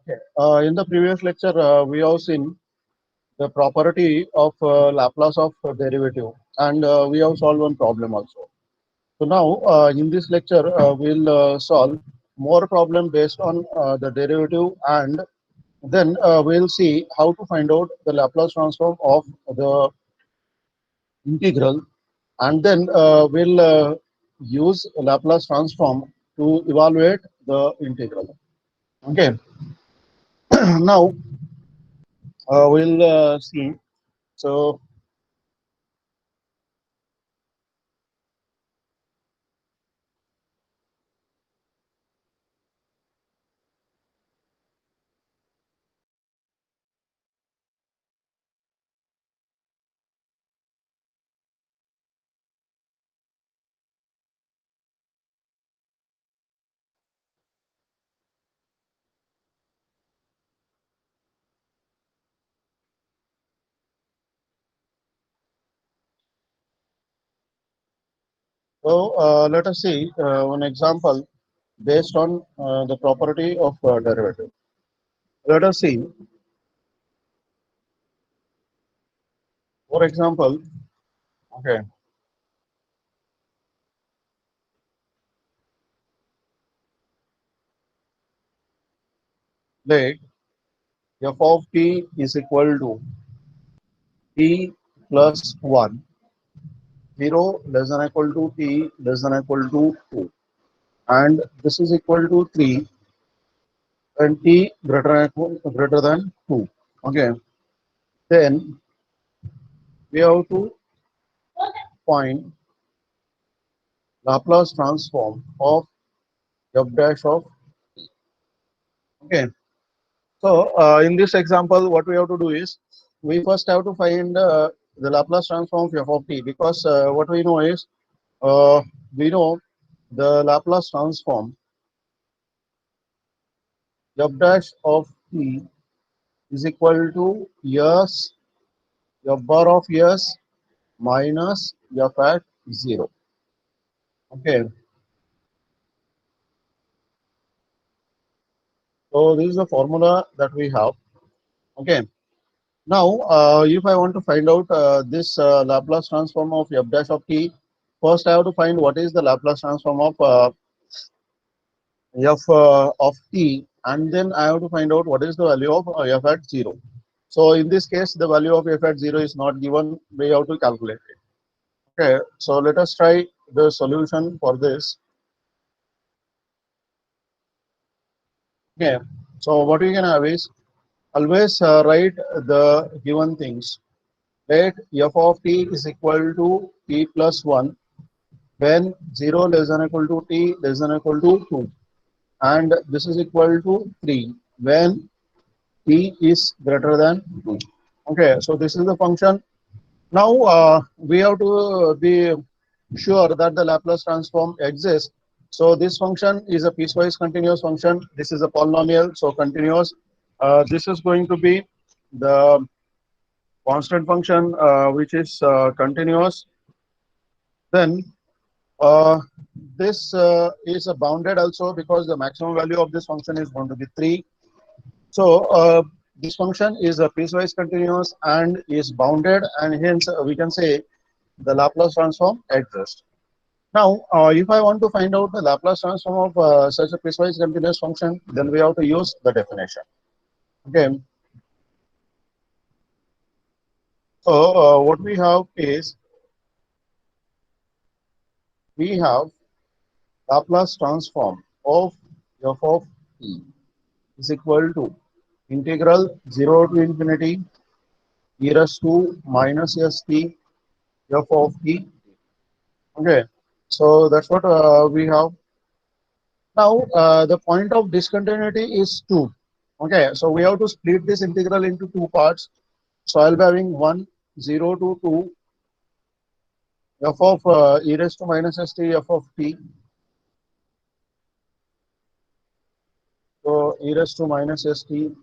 Okay. In the previous lecture, we have seen the property of Laplace of derivative, and we have solved one problem also. So now, in this lecture, we'll solve more problem based on the derivative, and then we'll see how to find out the Laplace transform of the integral, and then we'll use Laplace transform to evaluate the integral. Okay. Now we'll see. So let us see one example based on the property of derivative. Let us see, for example, okay, let f of t is equal to t plus 1, 0 less than equal to t less than equal to 2, and this is equal to 3 and t greater than 2. Okay, then we have to find Laplace transform of f dash of t. Okay. So, in this example, what we have to do is we first have to find the Laplace transform of f of t, because what we know is uh, we know the Laplace transform f dash of t is equal to s f bar of s minus f at 0. Okay, so this is the formula that we have. Okay, now if I want to find out this Laplace transform of f dash of t, first I have to find what is the Laplace transform of f of t, and then I have to find out what is the value of f at 0. So in this case, the value of f at 0 is not given. We have to calculate it. Okay, so let us try the solution for this. Okay, so what we can have is always write the given things. Let f of t is equal to t plus 1 when 0 less than equal to t less than equal to 2, and this is equal to 3 when t is greater than 2. Okay, so this is the function. Now we have to be sure that the Laplace transform exists. So this function is a piecewise continuous function. This is a polynomial, so continuous. This is going to be the constant function which is continuous. Then uh, this is a bounded also, because the maximum value of this function is going to be 3. So this function is a piecewise continuous and is bounded, and hence we can say the Laplace transform exists. Now, if I want to find out the Laplace transform of such a piecewise continuous function, then we have to use the definition. Okay. So what we have is we have Laplace transform of f of t is equal to integral 0 to infinity e raised to minus st f of t. Okay. So that's what we have. Now, the point of discontinuity is 2. Okay, so we have to split this integral into two parts. So I'll be having 1, 0 to 2, f of e raised to minus st f of t. So e raised to minus st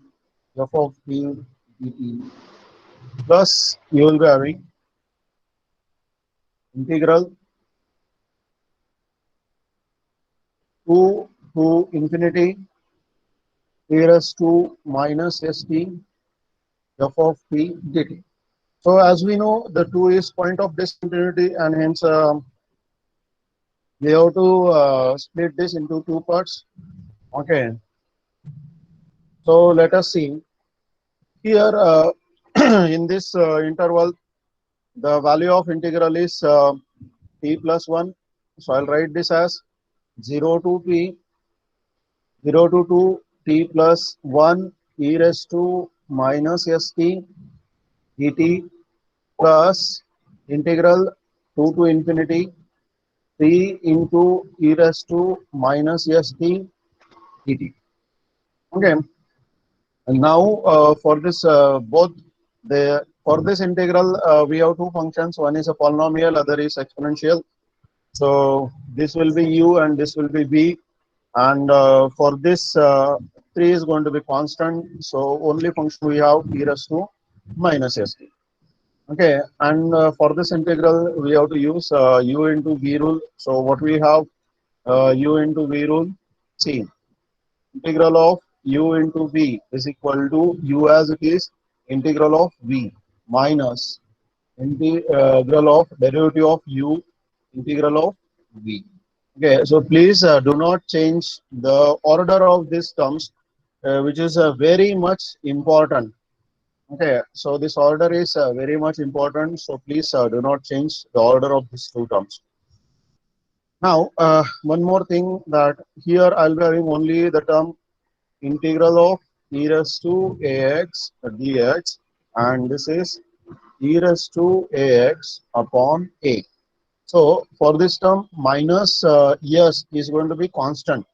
f of t dt, plus you will be having integral 2 to infinity e raised to minus st f of t dt. So as we know, the 2 is point of discontinuity, and hence we have to split this into two parts. Okay, so let us see here in this interval, the value of integral is t plus 1. So I'll write this as 0 to t, 0 to 2 t plus 1 e raised to minus st dt plus integral 2 to infinity 3 into e raised to minus st dt. Okay, and now for this both the for this integral we have two functions. One is a polynomial, other is exponential. So this will be u and this will be v, and for this 3 is going to be constant. So only function we have e raised to minus st. Okay, and for this integral we have to use u into v rule. So what we have, u into v rule. See, integral of u into v is equal to u as it is, integral of v minus integral of derivative of u, integral of v. Okay, so please do not change the order of these terms, which is very much important. Okay, so this order is very much important. So please do not change the order of these two terms. Now, one more thing, that here I'll be having only the term integral of e raised to ax dx, and this is e raised to ax upon a. So for this term, minus s is going to be constant.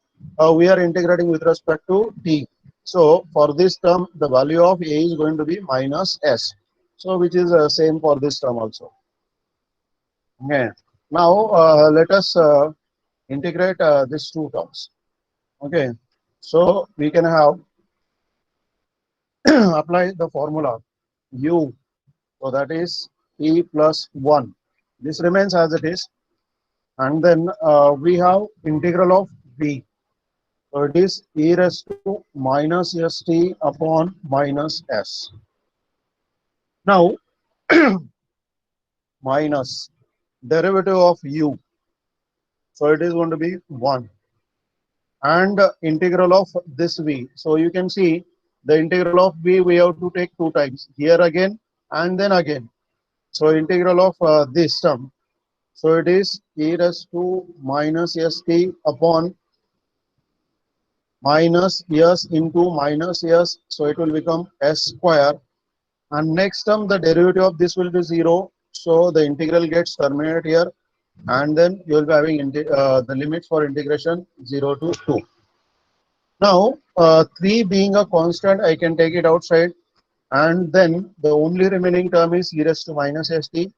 We are integrating with respect to t. So for this term, the value of a is going to be minus s. So which is same for this term also. Okay. Now let us integrate these two terms. Okay. So we can have apply the formula u. So that is e plus 1. This remains as it is. And then we have integral of v. So it is e raised to minus st upon minus s. Now minus derivative of u. So it is going to be 1. And integral of this v. So you can see the integral of v we have to take two times. Here again and then again. So integral of this term. So it is e raised to minus st upon minus s into minus s. So it will become s square. And next term, the derivative of this will be 0. So the integral gets terminated here. And then you will be having the limits for integration 0 to 2. Now, 3 being a constant, I can take it outside. And then the only remaining term is e raised to minus st.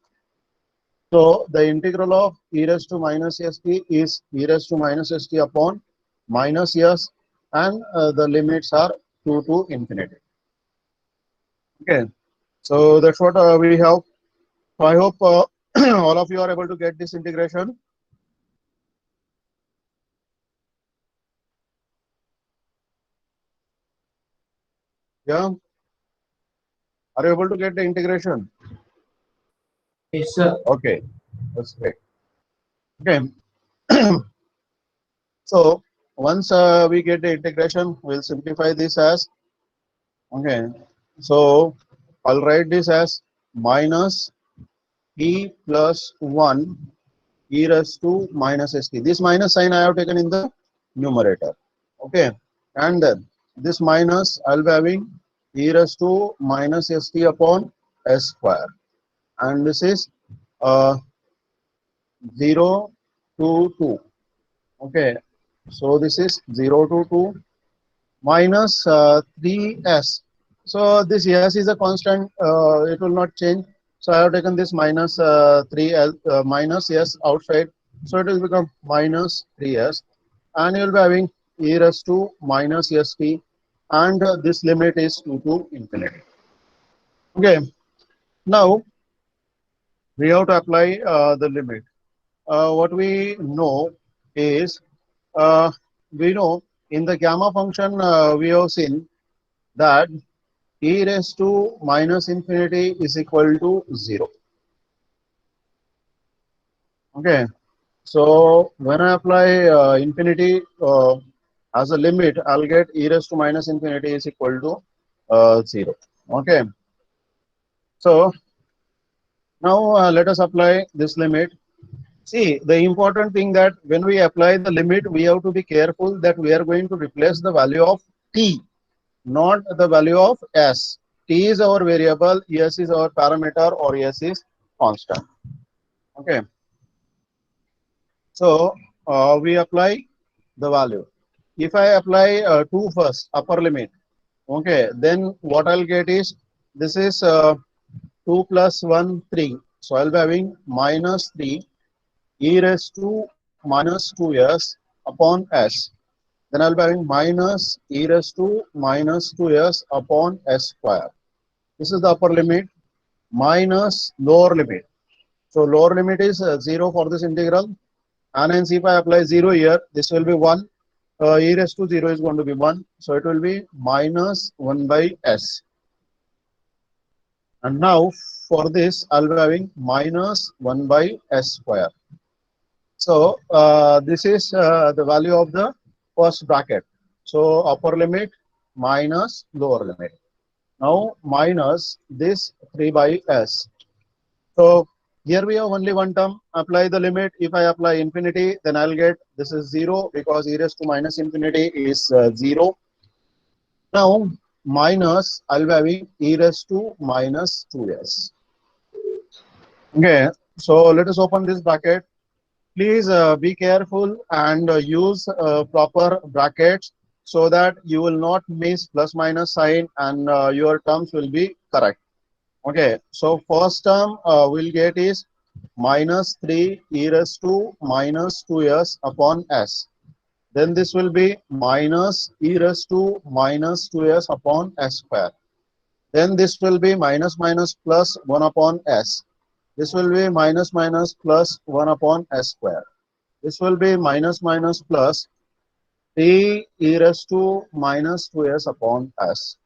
So the integral of e raised to minus st is e raised to minus st upon minus s, and the limits are 2 to infinity. Okay, so that's what we have. So I hope all of you are able to get this integration. Yeah, are you able to get the integration? Yes, sir. Okay, that's great. Okay, so once we get the integration, we'll simplify this as, okay, so I'll write this as minus e plus 1 e raised to minus st. This minus sign I have taken in the numerator. Okay, and then this minus I'll be having e raised to minus st upon s square, and this is uh, 0 to 2. Okay, so this is 0 to 2 minus 3s. So this s is a constant, it will not change. So I have taken this minus 3l minus s outside. So it will become minus 3s, and you will be having e raised to minus st, and this limit is 2 to infinity. Okay, now we have to apply the limit. What we know is, uh, we know in the gamma function, we have seen that e raised to minus infinity is equal to 0. Okay. So when I apply infinity as a limit, I'll get e raised to minus infinity is equal to 0. Okay. So now let us apply this limit. See, the important thing that when we apply the limit, we have to be careful that we are going to replace the value of t, not the value of s. T is our variable, s is our parameter, or s is constant. Okay. So we apply the value. If I apply 2 first, upper limit, okay, then what I'll get is this is 2 plus 1, 3. So I'll be having minus 3 e raised to minus 2s upon s. Then I'll be having minus e raised to minus 2s upon s square. This is the upper limit minus lower limit. So lower limit is 0 for this integral. And hence if I apply 0 here, this will be 1. E raised to 0 is going to be 1. So it will be minus 1 by s. And now for this, I'll be having minus 1 by s square. So this is the value of the first bracket. So upper limit minus lower limit. Now minus this 3 by s. So here we have only one term. Apply the limit. If I apply infinity, then I'll get this is 0 because e raised to minus infinity is 0. Now minus I'll be having e raised to minus 2s. Okay. So let us open this bracket. Please be careful and use proper brackets so that you will not miss plus minus sign and your terms will be correct. Okay, so first term we'll get is minus 3 e raised to minus 2s upon s. Then this will be minus e raised to minus 2s upon s square. Then this will be minus minus plus 1 upon s. This will be minus minus plus 1 upon s square. This will be minus minus plus 3 e raised to minus 2s upon s.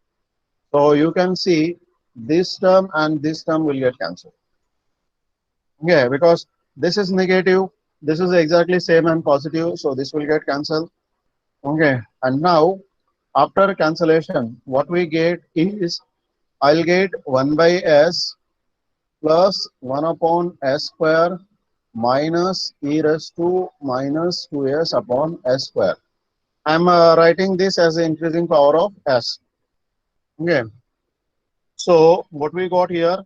So you can see this term and this term will get cancelled. Okay, because this is negative, this is exactly same and positive, so this will get cancelled. Okay, and now after cancellation, what we get is I'll get 1 by s plus 1 upon s square minus e raised to minus 2s upon s square. I'm writing this as the increasing power of s. Okay. So what we got here,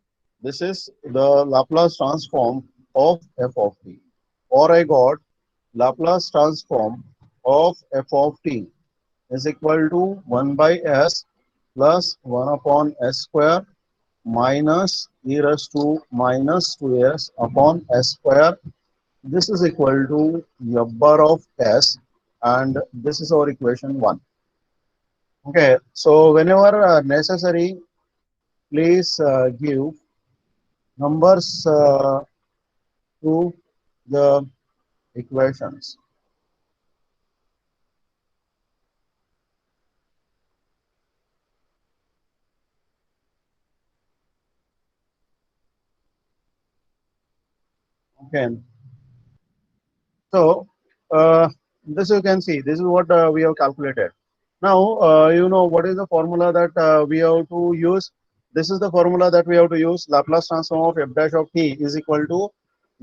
this is the Laplace transform of f of t. Or I got Laplace transform of f of t is equal to 1 by s plus 1 upon s square minus e raised to minus 2s upon s square. This is equal to f bar of s, and this is our equation 1. Okay, so whenever necessary, please give numbers to the equations. Okay, so this you can see, this is what we have calculated. Now you know what is the formula that we have to use. This is the formula that we have to use. Laplace transform of f dash of t is equal to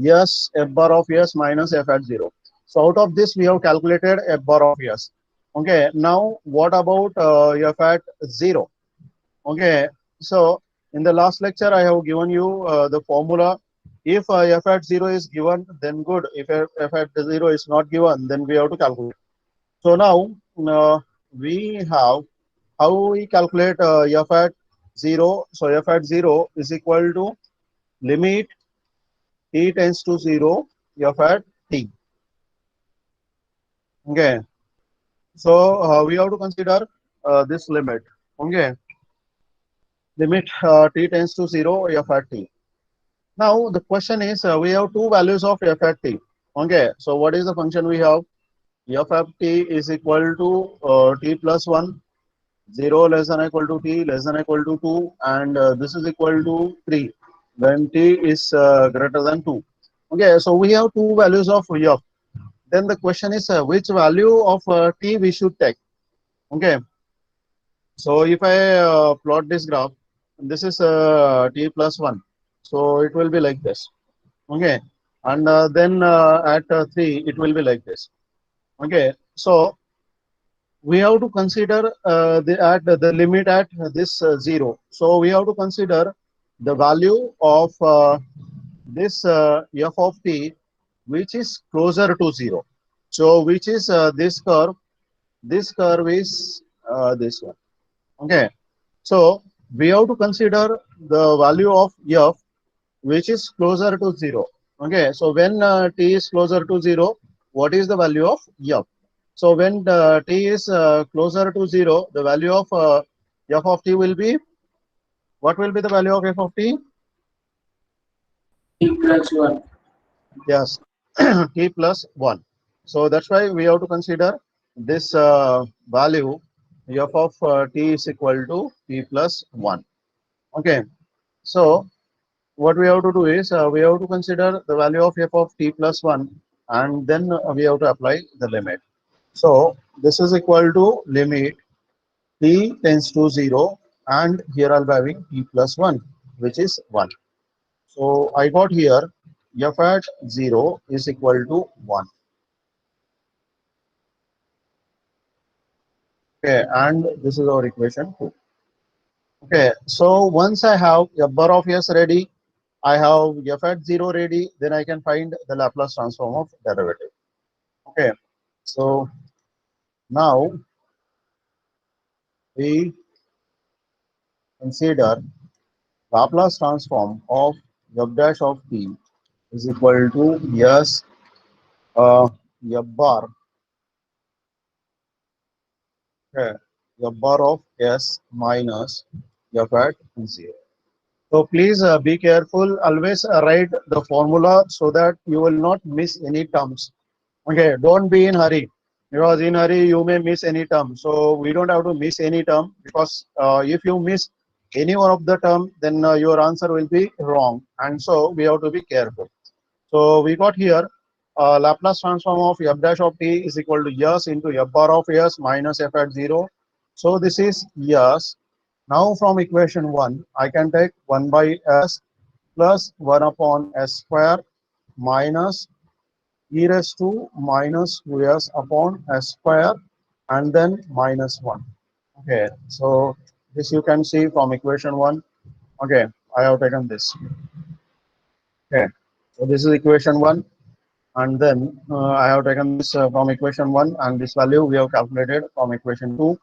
s f bar of s minus f at 0. So out of this we have calculated f bar of s. Okay, now what about f at 0? Okay, so in the last lecture, I have given you the formula. If f at 0 is given, then good. If f at 0 is not given, then we have to calculate. So now we have how we calculate f at 0. So f at 0 is equal to limit t tends to 0 f at t. Okay, so we have to consider this limit. Okay, limit t tends to 0 f at t. Now the question is we have two values of f at t. Okay, so what is the function we have? f of t is equal to t plus 1, 0 less than or equal to t less than or equal to 2, and this is equal to 3 when t is greater than 2. Okay, so we have two values of f. Then the question is which value of t we should take. Okay, so if I plot this graph, this is t plus 1. So it will be like this. Okay, and then at 3, it will be like this. Okay, so we have to consider the limit at this 0. So we have to consider the value of this f of t which is closer to 0. So which is this curve. This curve is this one. Okay, so we have to consider the value of f which is closer to 0. Okay, so when t is closer to 0, what is the value of f? So when t is closer to 0, the value of f of t will be, what will be the value of f of t? T plus 1. Yes, t plus 1. So that's why we have to consider this value f of t is equal to t plus 1. Okay, so what we have to do is we have to consider the value of f of t plus 1, and then we have to apply the limit. So this is equal to limit t tends to 0, and here I'll be having t plus 1, which is 1. So I got here f at 0 is equal to 1. Okay, and this is our equation 2. Okay, so once I have f bar of s ready, I have f at 0 ready, then I can find the Laplace transform of derivative. Okay, so now we consider Laplace transform of f dash of t is equal to s f bar, okay, f bar of s minus f at 0. So please be careful. Always write the formula so that you will not miss any terms. Okay, don't be in hurry, because in hurry you may miss any term. So we don't have to miss any term, because if you miss any one of the term, then your answer will be wrong. And so we have to be careful. So we got here Laplace transform of f dash of t is equal to s into f bar of s minus f at 0. So this is s. Now from equation 1, I can take 1 by s plus 1 upon s square minus e raised to minus 2s upon s square, and then minus 1. Okay, so this you can see from equation 1. Okay, I have taken this. Okay, so this is equation 1, and then I have taken this from equation 1, and this value we have calculated from equation 2.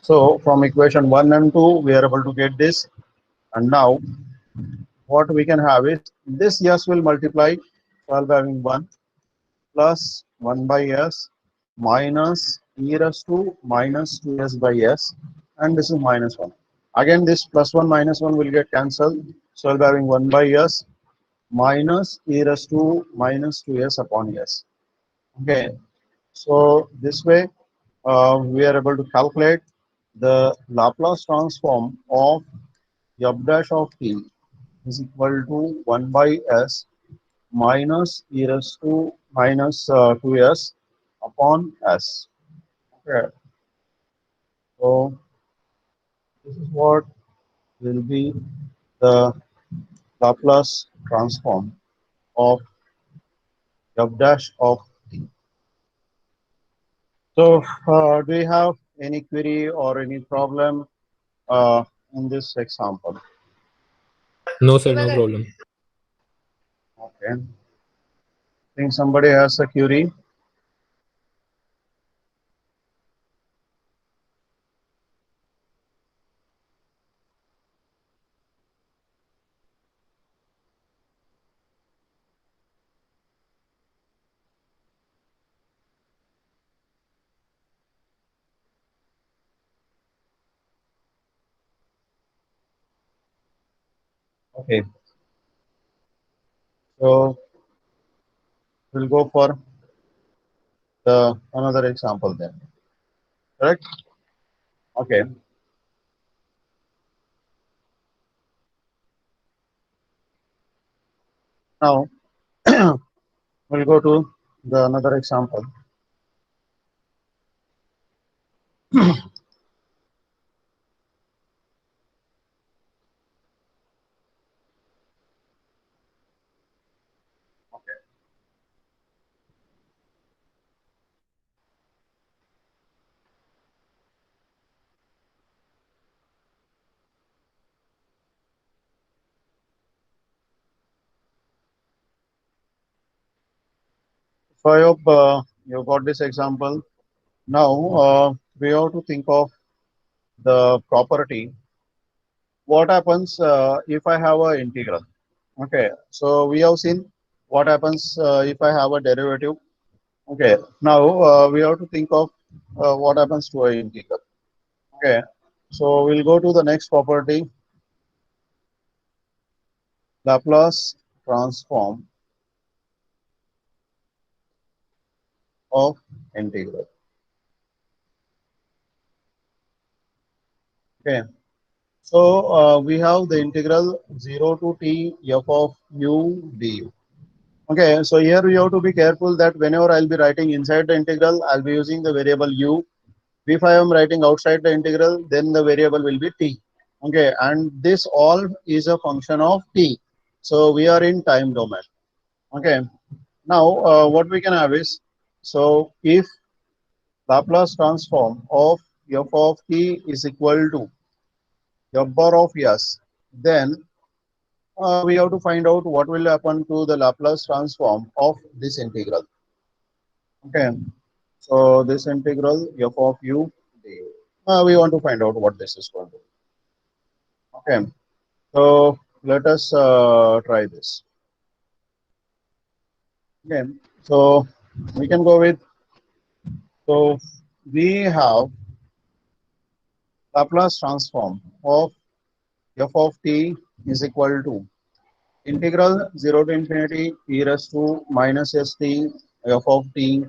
So from equation 1 and 2, we are able to get this. And now what we can have is this s will multiply, so I'll be having 1 plus 1 by s minus e raised to minus 2s by s, and this is minus 1. Again, this plus 1 minus 1 will get cancelled, so I'll be having 1 by s minus e raised to minus 2s upon s. Okay, so this way we are able to calculate the Laplace transform of f dash of t is equal to 1 by s minus e raised to minus 2s upon s. Okay, so this is what will be the Laplace transform of f dash of t. So do you have any query or any problem in this example? No, sir, no problem. Okay, think somebody has a query. Okay, so we'll go for the another example then. Correct? Okay. Now we'll go to the another example. Okay. So I hope you got this example. Now we have to think of the property. What happens if I have a integral? Okay, so we have seen what happens if I have a derivative. Okay, now we have to think of what happens to a integral. Okay, so we'll go to the next property, Laplace transform of integral. Okay, so we have the integral 0 to t f of u du. Okay, so here we have to be careful that whenever I'll be writing inside the integral, I'll be using the variable u. If I am writing outside the integral, then the variable will be t. Okay, and this all is a function of t. So we are in time domain. Okay, now what we can have is, so if Laplace transform of f of t is equal to f bar of s, then we have to find out what will happen to the Laplace transform of this integral. Okay, so this integral f of u du. We want to find out what this is going to be. Okay, so let us try this. Okay, so we can go with, so we have Laplace transform of f of t is equal to integral 0 to infinity e raised to minus st f of t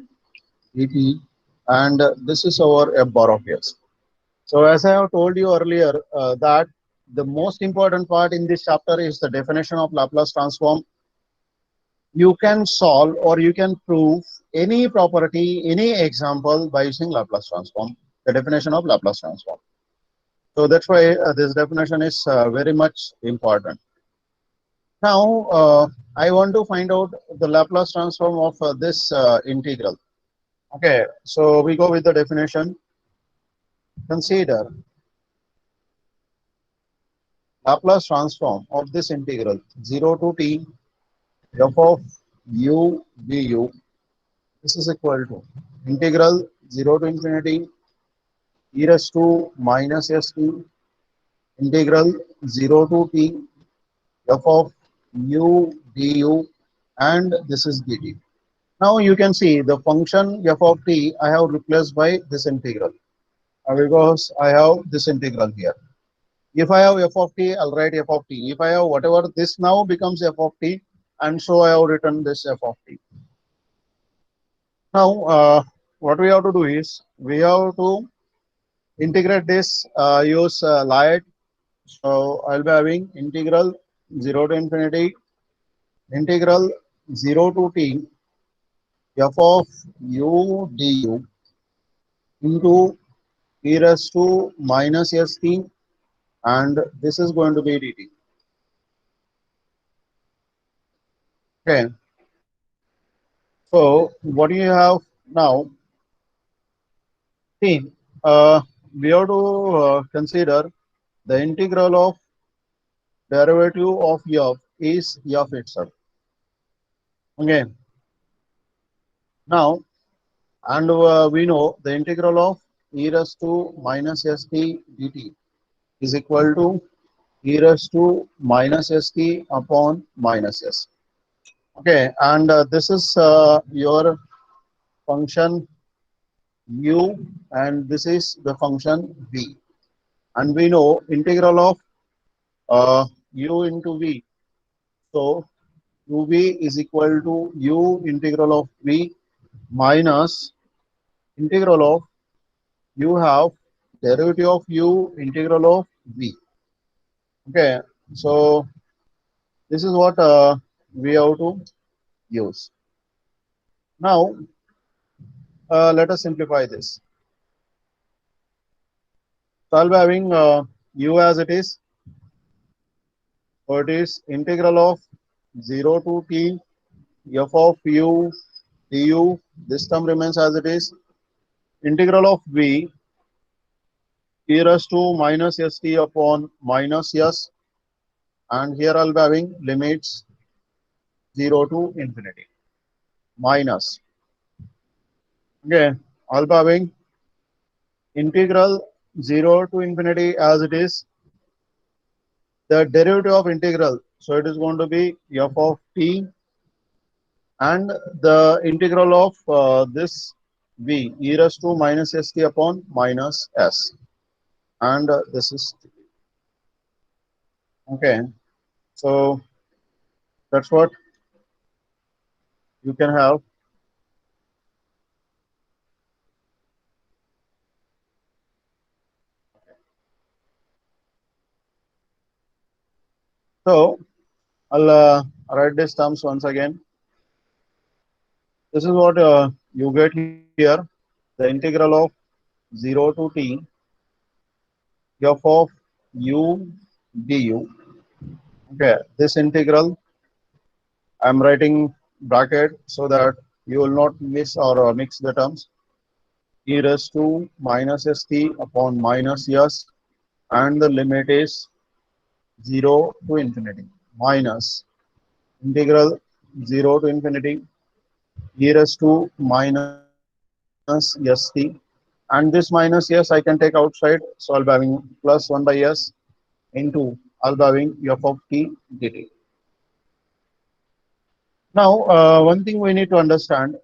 dt, and this is our f bar of s. So as I have told you earlier, that the most important part in this chapter is the definition of Laplace transform. You can solve or you can prove any property, any example by using Laplace transform, the definition of Laplace transform. So that's why this definition is very much important. Now, I want to find out the Laplace transform of this integral. Okay, so we go with the definition. Consider Laplace transform of this integral 0 to t f of u du. This is equal to integral 0 to infinity e raised to minus st integral 0 to t f of u du, and this is dt. Now you can see the function f of t I have replaced by this integral because I have this integral here. If I have f of t, I'll write f of t. If I have whatever, this now becomes f of t, and so I have written this f of t. Now what we have to do is we have to integrate this, use Lie. So I'll be having integral 0 to infinity integral 0 to t f of u du into e raised to minus st, and this is going to be dt. Okay, so what do you have now? See, we have to consider the integral of derivative of f is f itself. Okay, now, and we know the integral of e raised to minus st dt is equal to e raised to minus st upon minus s. Okay, and this is your function u, and this is the function v, and we know integral of u into v. So uv is equal to u integral of v minus integral of you have derivative of u integral of v. Okay, so this is what we have to use. Now let us simplify this. So I'll be having u as it is. So it is integral of 0 to t f of u du. This term remains as it is. Integral of v e raised to minus st upon minus s, and here I'll be having limits 0 to infinity minus. Okay, I'll be having integral 0 to infinity as it is. The derivative of integral, so it is going to be f of t, and the integral of this v e raised to minus st upon minus s, and this is okay. So that's what you can have. So I'll write these terms once again. This is what you get here, the integral of 0 to t f of u du. Okay, this integral I'm writing bracket so that you will not miss or mix the terms. E raised to minus st upon minus s, and the limit is 0 to infinity minus integral 0 to infinity e raised to minus st, and this minus s I can take outside, so I'll be having plus 1 by s into I'll be having f of t dt. Now one thing we need to understand,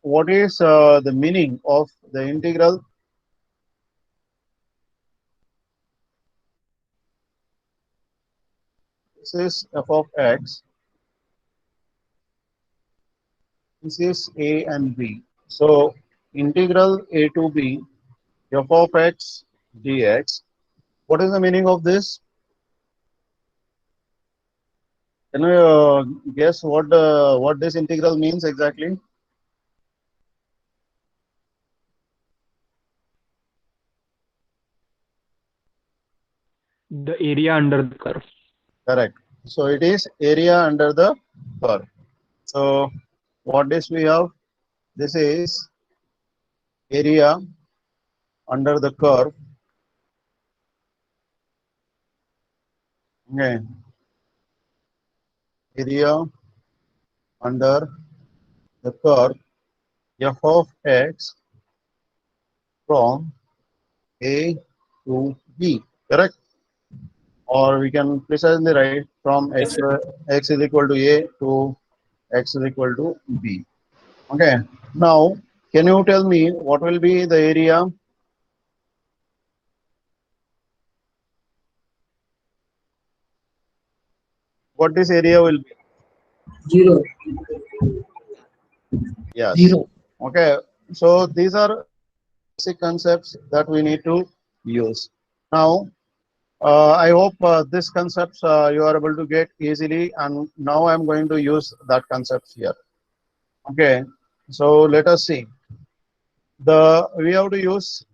what is the meaning of the integral. This is f of x, this is a and b. So integral a to b f of x dx. What is the meaning of this? Can you guess what this integral means exactly? The area under the curve. Correct. So it is area under the curve. So what this we have? This is area under the curve. Okay. Area under the curve f of x from a to b. Correct. Or we can precisely write from x is equal to a to x is equal to b. Okay. Now, can you tell me what will be the area? What this area will be? 0. Yes. 0. Okay. So these are basic concepts that we need to use. Now, I hope this concepts you are able to get easily, and now I'm going to use that concepts here. Okay. So let us see. We have to use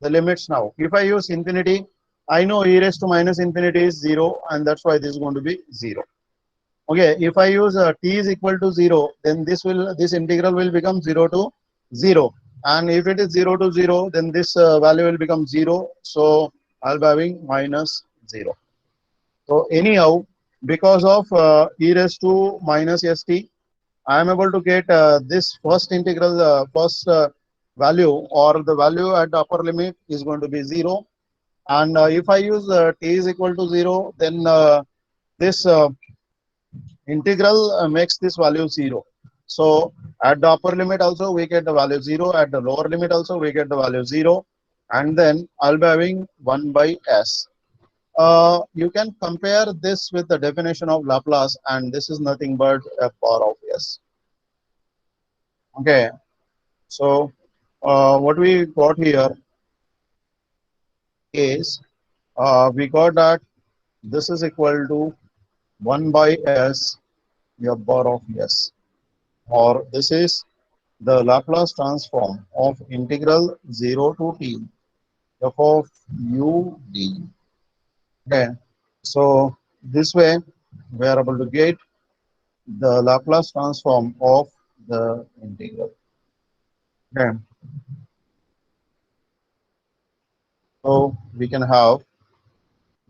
the limits now. If I use infinity, I know e raised to minus infinity is 0, and that's why this is going to be 0. Okay, if I use t is equal to 0, then this integral will become 0 to 0, and if it is 0 to 0, then this value will become 0. So I'll be having minus 0. So anyhow, because of e raised to minus st, I am able to get this first integral, first value, or the value at the upper limit is going to be 0. And if I use t is equal to 0, then this integral makes this value 0. So at the upper limit also we get the value 0, at the lower limit also we get the value 0, and then I'll be having 1 by s. You can compare this with the definition of Laplace, and this is nothing but f power of s. Okay, so what we got here is we got that this is equal to 1 by s f bar of s, or this is the Laplace transform of integral 0 to t f of u d. Okay, so this way we are able to get the Laplace transform of the integral. Okay, so we can have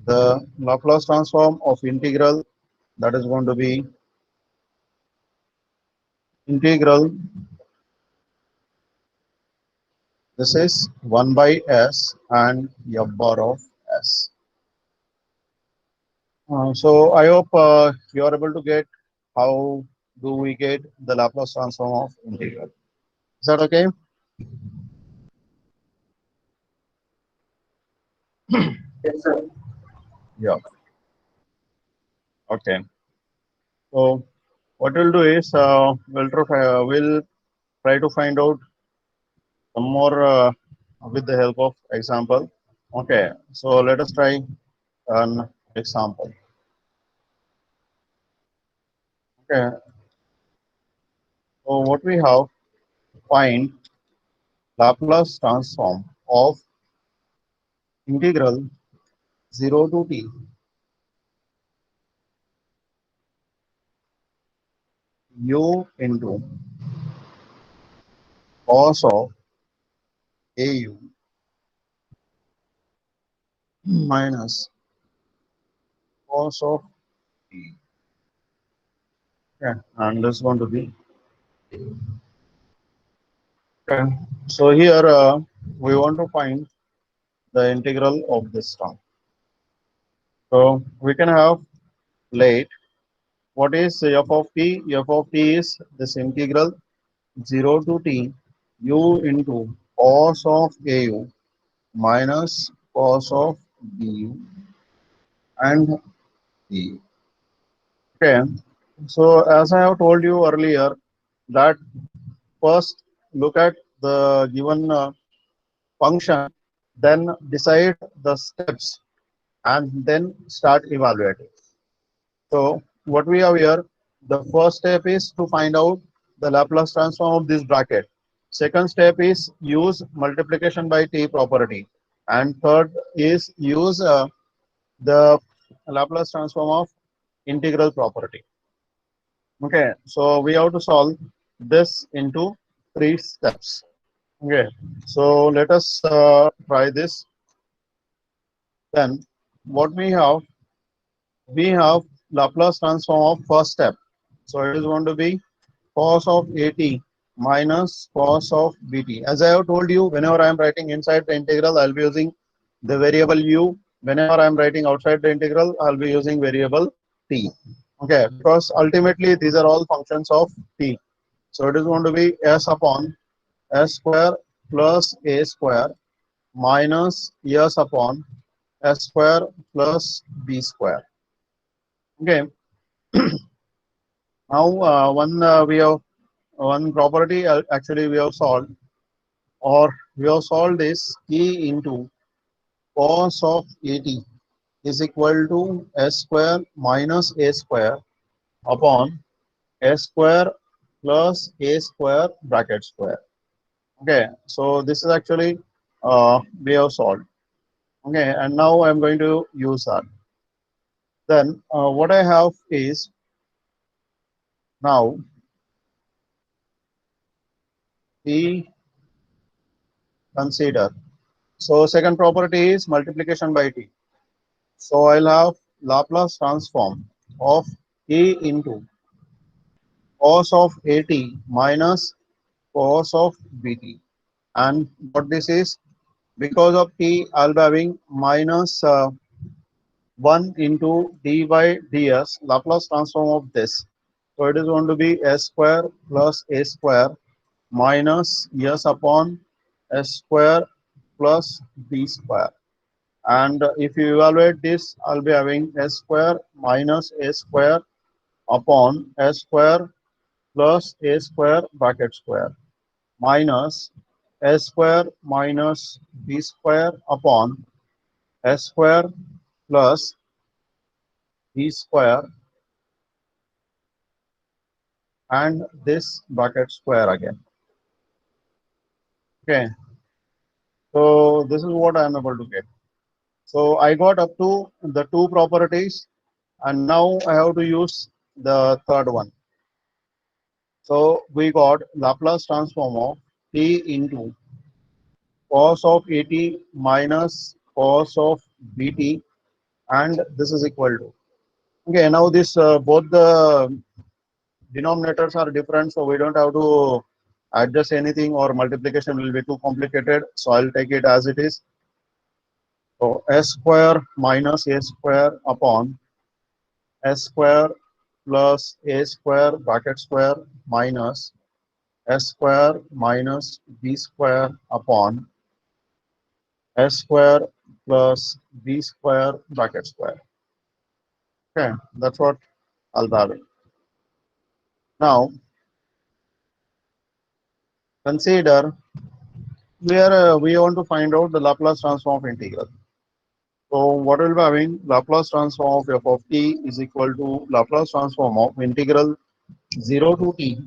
the Laplace transform of integral, that is going to be integral, this is 1 by s and f bar of s. So I hope you are able to get how do we get the Laplace transform of integral. Is that okay? Yes, sir. Yeah. Okay. So what we'll do is we'll try to find out some more with the help of example. Okay. So let us try an example. Okay. So what we have, find Laplace transform of integral 0 to t u into cos of au minus cos of t. Okay. And this is going to be okay. So here we want to find the integral of this term. So we can have late what is f of t? F of t is this integral 0 to t u into cos of au minus cos of du and du. Okay. So as I have told you earlier that first look at the given function, then decide the steps and then start evaluating. So what we have here, the first step is to find out the Laplace transform of this bracket. Second step is use multiplication by t property. And third is use the Laplace transform of integral property. Okay, so we have to solve this into 3 steps. Okay, so let us try this. Then what we have Laplace transform of first step. So it is going to be cos of at minus cos of bt. As I have told you, whenever I am writing inside the integral, I'll be using the variable u. Whenever I am writing outside the integral, I'll be using variable t. Okay, because ultimately these are all functions of t. So it is going to be s upon s square plus a square minus s upon s square plus b square. Okay, now we have one property actually we have solved, or we have solved this e into cos of at is equal to s square minus a square upon s square plus a square bracket square. Okay, so this is actually we have solved. Okay, and now I'm going to use that. Then what I have is now we consider. So second property is multiplication by t. So I'll have Laplace transform of a into cos of at minus cos of bt. And what this is, because of t, I'll be having minus 1 into d by ds, Laplace transform of this. So it is going to be s square plus a square minus s upon s square plus b square. And if you evaluate this, I'll be having s square minus a square upon s square plus a square bracket square minus s square minus b square upon s square plus b square and this bracket square again. Okay, so this is what I am able to get. So I got up to the two properties, and now I have to use the third one. So we got Laplace transform of t into cos of at minus cos of bt, and this is equal to. Okay, now this both the denominators are different, so we don't have to adjust anything, or multiplication will be too complicated. So I'll take it as it is. So s square minus a square upon s square plus a square bracket square minus s square minus b square upon s square plus b square bracket square. Okay, that's what I'll have it. Now consider where we want to find out the Laplace transform of integral. So what will be having Laplace transform of f of t is equal to Laplace transform of integral 0 to t.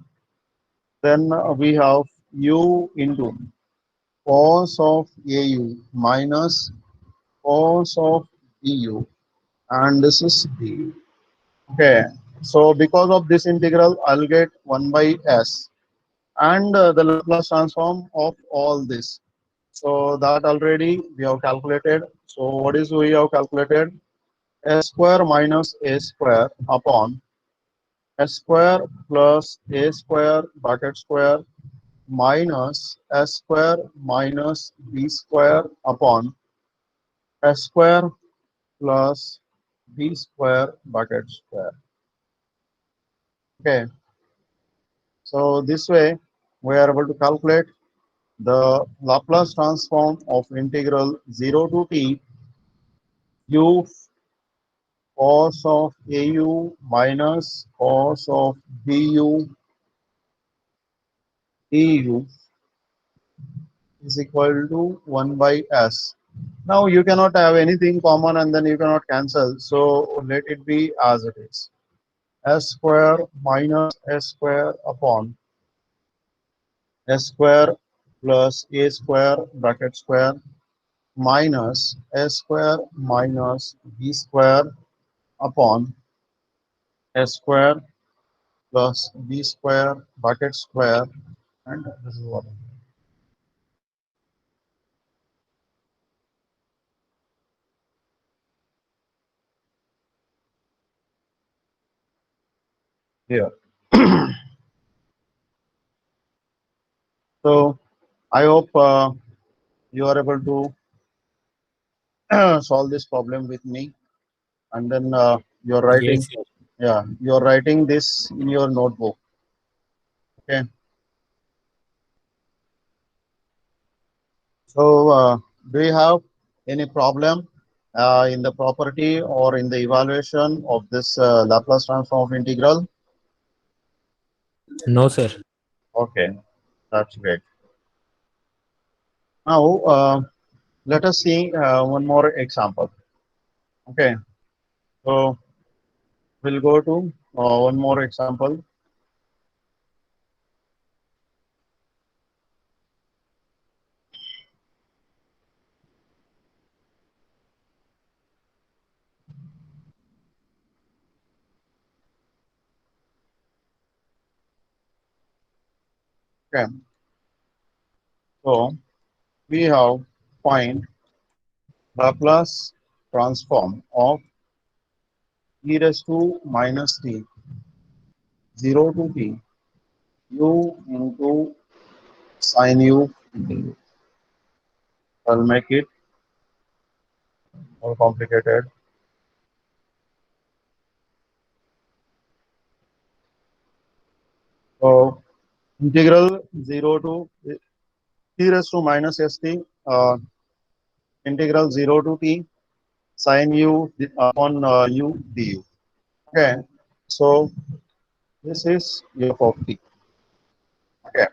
Then we have u into cos of au minus cos of du, and this is d. Okay, so because of this integral, I'll get 1 by s, and the Laplace transform of all this. So that already we have calculated. So what is we have calculated? S square minus a square upon s square plus a square bracket square minus s square minus b square upon s square plus b square bracket square. Okay, so this way we are able to calculate the Laplace transform of integral 0 to t u cos of au minus cos of du du is equal to 1 by s. Now you cannot have anything common and then you cannot cancel. So let it be as it is. S square minus s square upon s square plus a square bracket square minus s square minus b square upon s square plus b square bracket square, and this is what. Here. So I hope you are able to solve this problem with me, and then you're writing. Yes, sir. Yeah, you're writing this in your notebook. Okay. So do you have any problem in the property or in the evaluation of this Laplace transform of integral? No, sir. Okay, that's great. Now let us see one more example. Okay, so we'll go to one more example. Okay, so we have find Laplace transform of e raised to minus t 0 to t u into sin u dt. I'll make it more complicated. So integral 0 to t raised to minus st, integral 0 to t sin u upon u du. Okay, so this is f of t. Okay,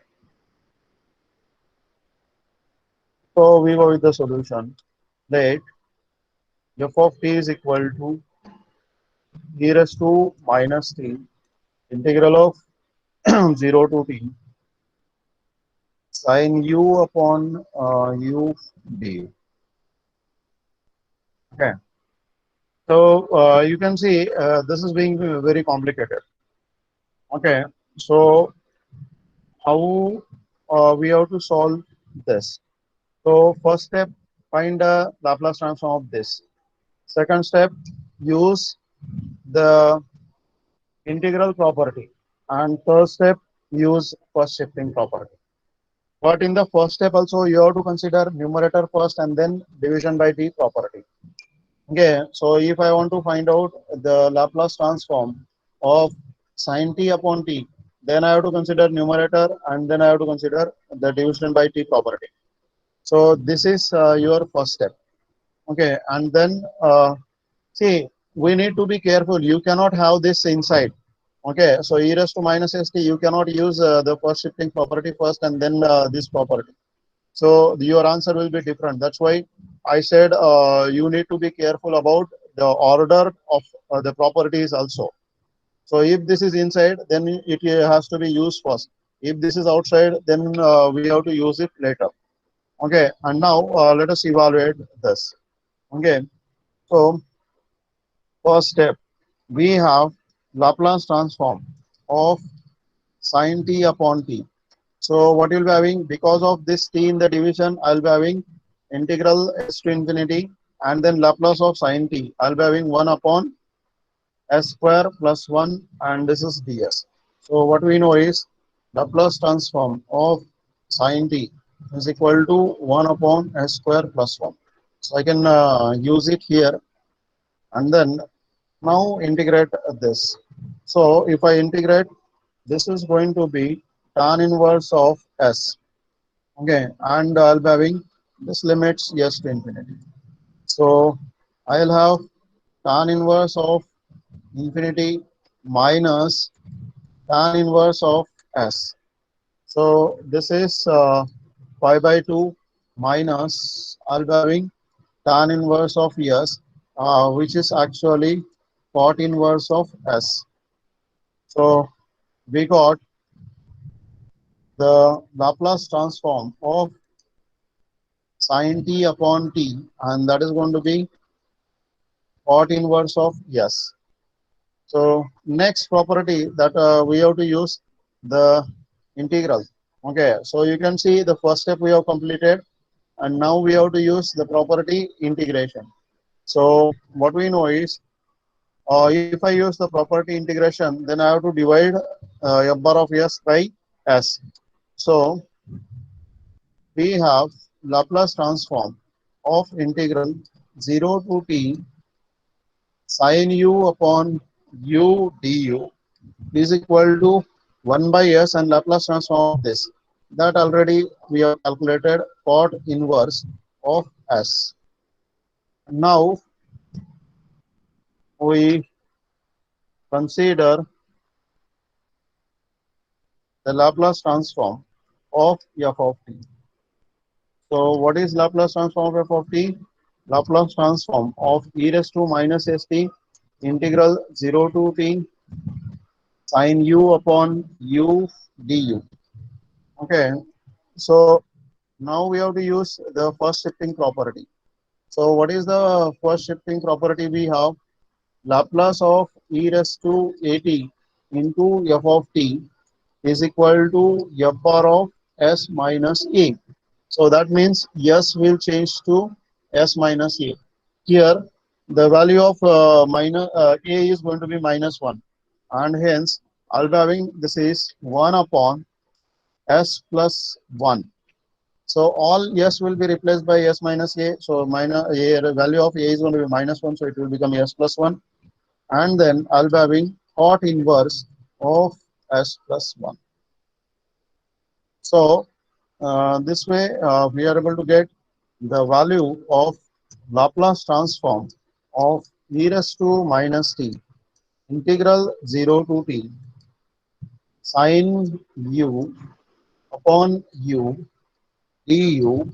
So we go with the solution. Let f of t is equal to e raised to minus t integral of 0 to t sin u upon u du. Okay. So you can see this is being very complicated. Okay. So how we have to solve this? So first step, find the Laplace transform of this. Second step, use the integral property. And third step, use first shifting property. But in the first step also, you have to consider numerator first and then division by t property. Okay, so if I want to find out the Laplace transform of sin t upon t, then I have to consider numerator and then I have to consider the division by t property. So this is your first step. Okay, and then see, we need to be careful. You cannot have this inside. Okay, so e raised to minus st, you cannot use the first shifting property first and then this property. So your answer will be different. That's why I said you need to be careful about the order of the properties also. So if this is inside, then it has to be used first. If this is outside, then we have to use it later. Okay, and now let us evaluate this. Okay, so first step, we have Laplace transform of sin t upon t. So what you'll be having, because of this t in the division, I'll be having integral s to infinity and then Laplace of sin t. I'll be having 1 upon s square plus 1 and this is ds. So what we know is Laplace transform of sin t is equal to 1 upon s square plus 1. So I can use it here and then now integrate this. So if I integrate, this is going to be tan inverse of s. Okay, and I'll be having this limits s to infinity. So I'll have tan inverse of infinity minus tan inverse of s. So this is pi by 2 minus I'll be having tan inverse of s, which is actually cot inverse of s. So we got the Laplace transform of sin t upon t, and that is going to be cot inverse of s. So next property that we have to use the integral. Okay, so you can see the first step we have completed, and now we have to use the property integration. So what we know is, if I use the property integration, then I have to divide f bar of s by s. So we have Laplace transform of integral 0 to t sin u upon u du is equal to 1 by s and Laplace transform of this. That already we have calculated cot inverse of s. Now we consider the Laplace transform of f of t. So what is Laplace transform of f of t? Laplace transform of e raised to minus st integral 0 to t sin u upon u du. Okay, so now we have to use the first shifting property. So what is the first shifting property we have? Laplace of e raised to at into f of t is equal to f bar of s minus a. So that means s will change to s minus a. Here the value of a is going to be minus 1, and hence I'll be having this is 1 upon s plus 1. So all s will be replaced by s minus a. So minus a, the value of a is going to be minus 1, so it will become s plus 1. And then I'll be having cot inverse of s plus 1. So this way we are able to get the value of Laplace transform of e raised to minus t integral 0 to t sin u upon u du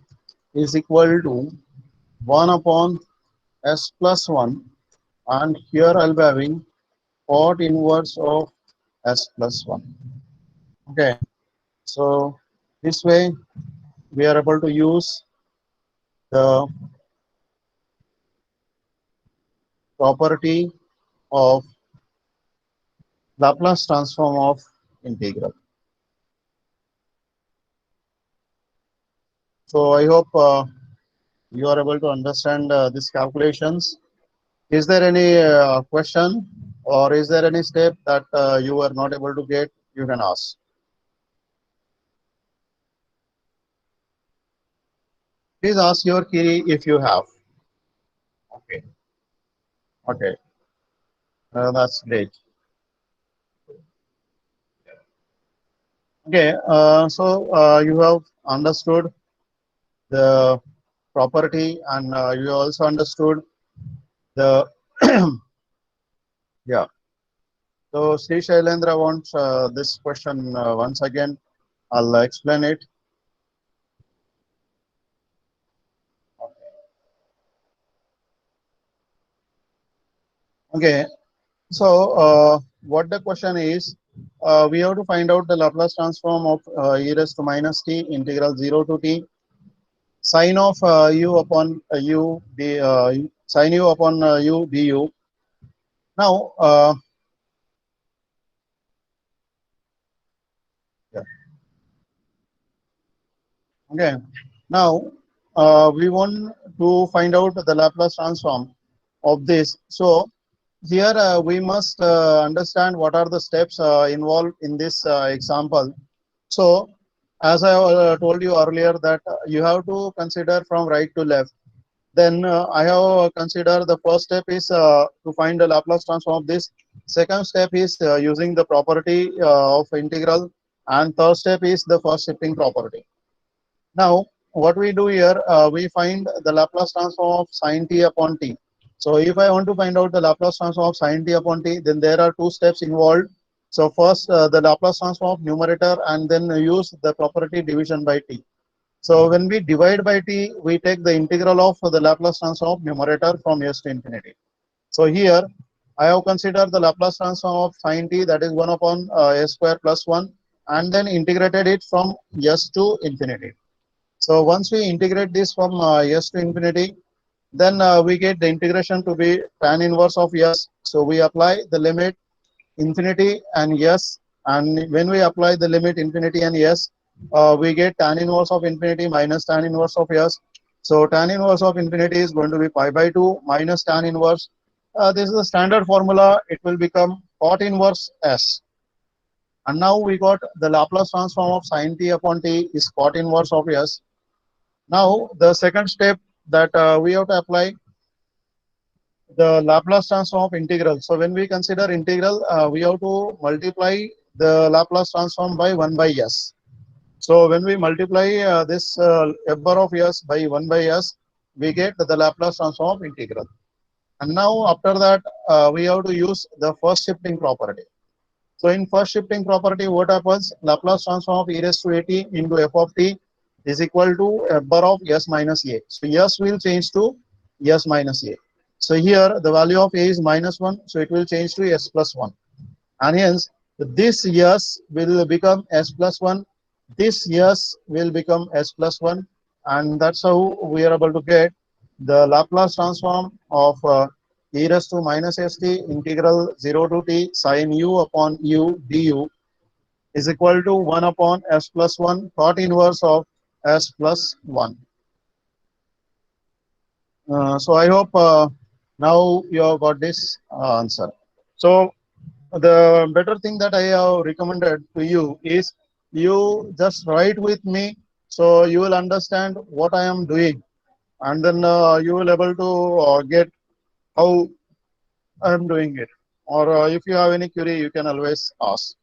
is equal to 1 upon s plus 1, and here I'll be having cot inverse of s plus 1. Okay, so this way we are able to use the property of Laplace transform of integral. So I hope you are able to understand these calculations. Is there any question, or is there any step that you are not able to get? You can ask. Please ask your query if you have. Okay. Okay. That's great. Okay. So you have understood the property, and you also understood the yeah. So Sri Shailendra wants this question once again. I'll explain it. Okay. So what the question is, we have to find out the Laplace transform of e raised to minus t integral 0 to t sine of u upon u d sine u upon u du. Now, yeah. Okay. Now we want to find out the Laplace transform of this. So here we must understand what are the steps involved in this example. So as I told you earlier that you have to consider from right to left. Then I have considered the first step is to find the Laplace transform of this. Second step is using the property of integral, and third step is the first shifting property. Now, what we do here, we find the Laplace transform of sine t upon t. So, if I want to find out the Laplace transform of sine t upon t, then there are two steps involved. So, first the Laplace transform of numerator, and then use the property division by t. So, when we divide by t, we take the integral of the Laplace transform of numerator from s to infinity. So, here I have considered the Laplace transform of sine t, that is 1 upon s square plus 1, and then integrated it from s to infinity. So once we integrate this from s to infinity, then we get the integration to be tan inverse of s. So we apply the limit infinity and s, and when we apply the limit infinity and s, we get tan inverse of infinity minus tan inverse of s. So tan inverse of infinity is going to be pi by 2 minus tan inverse. This is the standard formula. It will become cot inverse s. And now we got the Laplace transform of sine t upon t is cot inverse of s. Now, the second step that we have to apply the Laplace transform of integral. So, when we consider integral, we have to multiply the Laplace transform by 1 by s. So, when we multiply this f bar of s by 1 by s, we get the Laplace transform of integral. And now, after that, we have to use the first shifting property. So, in first shifting property, what happens? Laplace transform of e raised to at into f of t is equal to f bar of s minus a. So s will change to s minus a. So here the value of a is minus 1, so it will change to s plus 1. And hence this s will become s plus 1, this s will become s plus 1, and that's how we are able to get the Laplace transform of e raised to minus st integral 0 to t sine u upon u du is equal to 1 upon s plus 1 cot inverse of s plus 1. So I hope now you have got this answer. So the better thing that I have recommended to you is you just write with me, so you will understand what I am doing, and then you will able to get how I am doing it. Or if you have any query, you can always ask.